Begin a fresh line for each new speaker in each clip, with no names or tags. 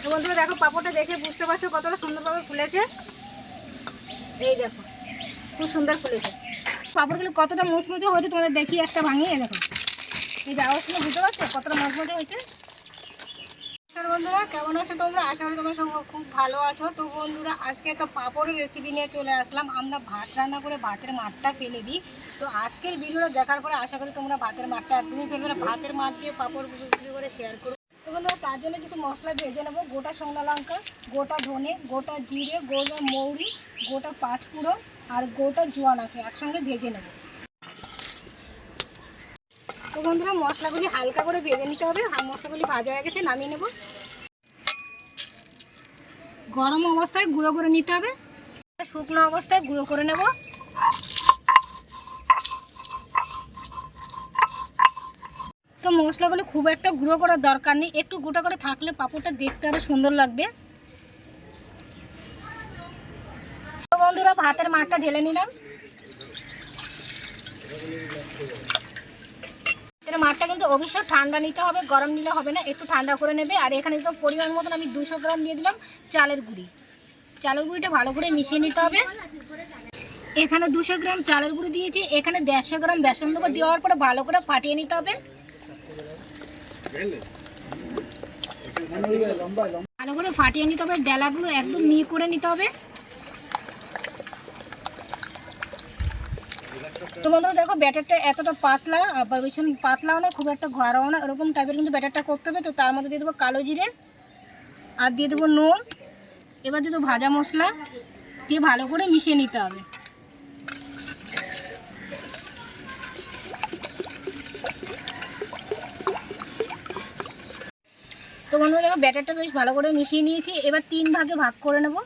তো বন্ধুরা দেখো পাঁপড়টা দেখে বুঝতে পারছো কতটা সুন্দরভাবে ফুলেছে। এই দেখো খুব সুন্দর ফুলেছে। পাঁপড়গুলো কতটা মুচমুচে হয়েছে তোমাদের দেখি একটা ভাঙিয়ে দেখো। এই যে আওয়াজ শুনে বুঝতে পারছো কতটা মুচমুচে হয়েছে। বন্ধুরা কেমন আছো তোমরা? আশা করি তোমরা সঙ্গে খুব ভালো আছো। তো বন্ধুরা আজকে একটা পাঁপড়ের রেসিপি নিয়ে চলে আসলাম। আমরা ভাত রান্না করে ভাতের মাঠটা ফেলে দিই। তো আজকের ভিডিওটা দেখার পরে আশা করি তোমরা ভাতের মাঠটা একদমই ফেলবে না, ভাতের মাঠ দিয়ে পাঁপড় করে শেয়ার করো। তো বন্ধুরা তার জন্য কিছু মশলা ভেজে নেবো। গোটা শুকনো লঙ্কা, গোটা ধনে, গোটা জিরে, গোটা মৌরি, গোটা পাঁচফোড়ন আর গোটা জোয়ান আছে একসঙ্গে ভেজে নেবো। তো বন্ধুরা মশলাগুলি হালকা করে ভেজে নিতে হবে। আর মশলাগুলি ভাজা হয়ে গেছে, নামিয়ে নেব। গরম অবস্থায় গুঁড়ো করে নিতে হবে, শুকনো অবস্থায় গুঁড়ো করে নেব। তো মশলাগুলো খুব একটা গুঁড়ো করার দরকার নেই, একটু গোটা করে থাকলে পাঁপড়টা দেখতে আরো সুন্দর লাগবে। তো বন্ধুরা ভাতের মাঠটা ঢেলে নিলাম। মাঠটা কিন্তু অবশ্যই ঠান্ডা নিতে হবে, গরম নিলে হবে না, একটু ঠান্ডা করে নেবে। আর এখানে তো পরিমাণ মতন আমি 200 গ্রাম দিয়ে দিলাম চালের গুঁড়ি। চালের গুঁড়িটা ভালো করে মিশিয়ে নিতে হবে। এখানে 200 গ্রাম চালের গুঁড়ি দিয়েছি, এখানে 150 গ্রাম বেসন দেবো। দেওয়ার পরে ভালো করে ফাটিয়ে নিতে হবে। ভালো করে ফাটিয়ে নিতে হবে, ডেলাগুলো একদম মিহি করে নিতে হবে। তো বন্ধুরা দেখো ব্যাটারটা এতটা পাতলা, আবার ভীষণ পাতলাও না খুব একটা ঘরাও না, এরকম টাইপের কিন্তু ব্যাটারটা করতে হবে। তো তার মধ্যে দিয়ে দেবো কালো জিরে আর দিয়ে দেবো নুন। এবার দিয়ে দেবো ভাজা মশলা দিয়ে ভালো করে মিশিয়ে নিতে হবে। তো বন্ধুরা দেখো ব্যাটারটা বেশ ভালো করে মিশিয়ে নিয়েছি। এবার 3 ভাগে ভাগ করে নেব।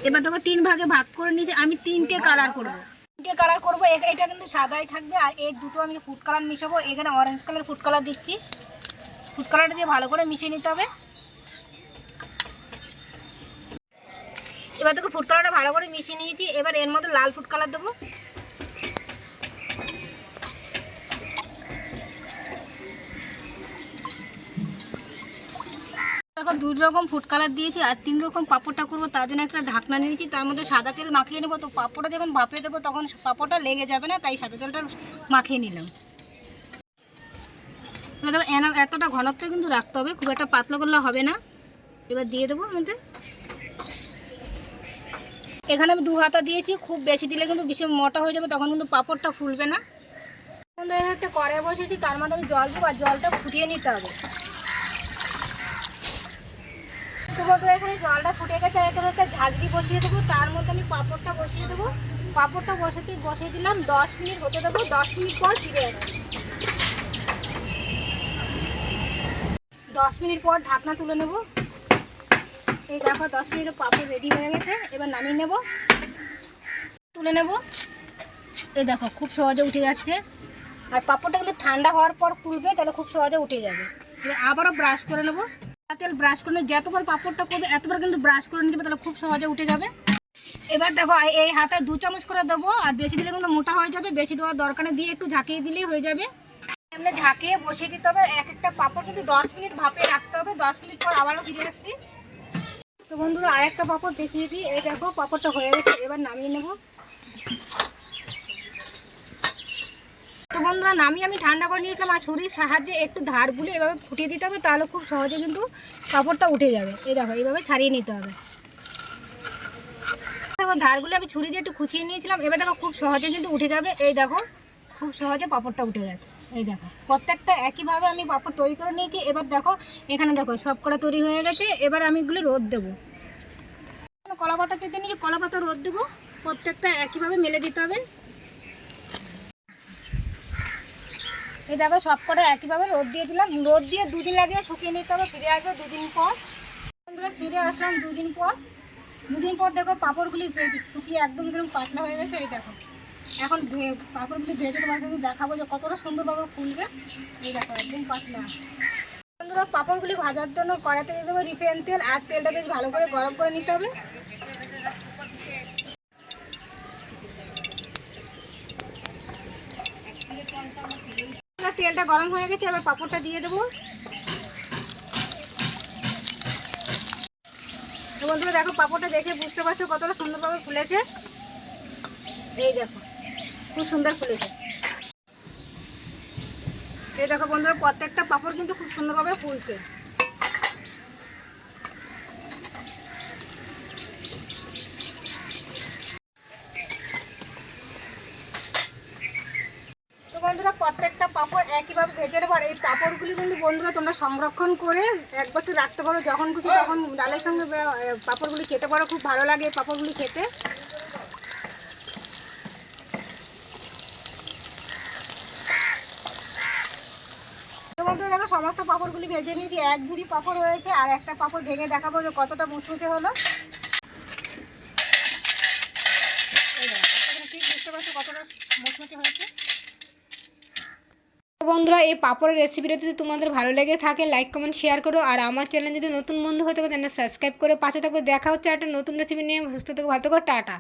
এবার দেখো 3 ভাগে ভাগ করে নিয়েছি। আমি 3টে কালার করবো। 3টে কালার করবো। এটা কিন্তু সাদাই থাকবে আর এই দুটো আমি ফুড কালার মিশাবো। এখানে অরেঞ্জ কালার ফুড কালার দিচ্ছি। ফুড কালারটা দিয়ে ভালো করে মিশিয়ে নিতে হবে। এবার দেখো ফুড কালারটা ভালো করে মিশিয়ে নিয়েছি। এবার এর মধ্যে লাল ফুড কালার দেবো। দেখো 2 রকম ফুড কালার দিয়েছি আর 3 রকম পাঁপড়টা করবো, তার জন্য একটা ঢাকনা নিয়েছি। তার মধ্যে সাদা তেল মাখিয়ে নেবো। তো পাঁপড়টা যখন ভাপে দেবো তখন পাঁপড়টা লেগে যাবে না, তাই সাদা তেলটা মাখিয়ে নিলাম। এতটা ঘনত্ব কিন্তু রাখতে হবে, খুব একটা পাতলা করলে হবে না। এবার দিয়ে দেবো মধ্যে। এখানে আমি 2 হাতা দিয়েছি, খুব বেশি দিলে কিন্তু বেশি মোটা হয়ে যাবে, তখন কিন্তু পাঁপড়টা ফুলবে না। একটা কড়াই বসেছি, তার মধ্যে আমি জল দেবো আর জলটা ফুটিয়ে নিতে হবে। তো বন্ধুরা এখানে জলটা ফুটে গেছে, এখানে একটা ঝাঁঝরি বসিয়ে দেবো। তার মধ্যে আমি পাঁপড়টা বসিয়ে দেবো। পাঁপড়টা বসিয়ে দিলাম, 10 মিনিট হতে দেবো। 10 মিনিট পর ফিরে আসি। 10 মিনিট পর ঢাকনা তুলে নেব। এই দেখো 10 মিনিটে পাঁপড় রেডি হয়ে গেছে। এবার নামিয়ে নেব, তুলে নেব। এই দেখো খুব সহজে উঠে যাচ্ছে। আর পাঁপড়টা কিন্তু ঠান্ডা হওয়ার পর তুলবে, তাহলে খুব সহজে উঠে যাবে। এবার আবারও ব্রাশ করে নেবো। তেল ব্রাশ করে যতবার পাঁপড়টা করবে এতবার কিন্তু ব্রাশ করে নিতে হবে, তাহলে খুব সহজে উঠে যাবে। এবার দেখো এই হাতে 2 চামচ করে দেবো। আর বেশি দিলে কিন্তু মোটা হয়ে যাবে, বেশি দেওয়ার দরকার নেই, দিয়ে একটু ঝাঁকিয়ে দিলেই হয়ে যাবে। এমনি ঝাঁকিয়ে বসিয়ে দিতে হবে। এক একটা পাঁপড় কিন্তু 10 মিনিট ভাপে রাখতে হবে। 10 মিনিট পর আবারও ফিরে আসছি। তো বন্ধুরা আরেকটা পাঁপড় দেখিয়ে দিই। এই দেখো পাঁপড়টা হয়ে গেছে, এবার নামিয়ে নেব। তো বন্ধুরা নামিয়ে আমি ঠান্ডা করে নিয়েছিলাম। আর ছুরির সাহায্যে একটু ধার গুলি এভাবে ফুটিয়ে দিতে হবে, তাহলে খুব সহজে কিন্তু পাঁপড়টা উঠে যাবে। এই দেখো এইভাবে ছাড়িয়ে নিতে হবে। দেখো ধারগুলি আমি ছুরি দিয়ে একটু খুঁচিয়ে নিয়েছিলাম। এবার দেখো খুব সহজে কিন্তু উঠে যাবে। এই দেখো খুব সহজে পাঁপড়টা উঠে গেছে। এই দেখো প্রত্যেকটা একইভাবে আমি পাঁপড় তৈরি করে নিয়েছি। এবার দেখো এখানে দেখো সব কটা তৈরি হয়ে গেছে। এবার আমি এগুলো রোদ দেবো। কলা পাতা পেতে নিয়ে কলা পাতা রোদ দেবো। প্রত্যেকটা একইভাবে মেলে দিতে হবে। এই দেখো সব কটা একইভাবে রোদ দিয়ে দিলাম। রোদ দিয়ে 2 দিন লাগিয়ে শুকিয়ে নিতে হবে। ফিরে আসবে 2 দিন পর। ফিরে আসলাম 2 দিন পর। 2 দিন পর দেখো পাঁপড়গুলি শুকিয়ে একদম একদম পাতলা হয়ে গেছে। এই দেখো এখন পাঁপড়গুলি ভেজে তোমার সাথে দেখাবো যে কতটা সুন্দরভাবে ফুলবে। এই দেখো একদম পাতলা। বন্ধুরা পাঁপড়গুলি ভাজার জন্য কড়াইতে দিয়ে দেবো রিফাইন তেল। আর তেলটা বেশ ভালো করে গরম করে নিতে হবে। বন্ধুরা তেলটা গরম হয়ে গেছে, এবার পাঁপড়টা দিয়ে দেবো। তো বন্ধুরা দেখো, পাঁপড়টা দেখে বুঝতে পারছো কতটা সুন্দরভাবে ফুলেছে। এই দেখো খুব সুন্দর ফুলেছে। এই দেখো বন্ধুরা, প্রত্যেকটা পাঁপড় কিন্তু খুব সুন্দরভাবে ফুলছে। তো বন্ধুরা প্রত্যেকটা পাঁপড় একইভাবে ভেজে নেবো। আর এই পাঁপড়গুলি কিন্তু বন্ধুরা তোমরা সংরক্ষণ করে 1 বছর রাখতে পারো, যখন খুশি তখন ডালের সঙ্গে পাঁপড়গুলি খেতে পারো। খুব ভালো লাগে এই পাঁপড়গুলি খেতে। তো বন্ধুরা দেখো, সমস্ত পাঁপড়গুলি ভেজে নিয়েছি। 1 ঝুড়ি পাঁপড় হয়েছে, আর একটা পাঁপড় ভেঙে দেখাবো যে কতটা মুচমুচে হলো। ঠিক বুঝতে পারছো কতটা মুচমুচে হয়েছে। বন্ধুরা এই পাঁপড়ের রেসিপিটা যদি তোমাদের ভালো লেগে থাকে লাইক কমেন্ট শেয়ার করো। আর আমার চ্যানেল যদি নতুন বন্ধু হয়ে থাকে চ্যানেল সাবস্ক্রাইব করে পাশে থাকবে। দেখা হচ্ছে একটা নতুন রেসিপি নিয়ে। সুস্থ থেকো, ভালো থেকো, টাটা।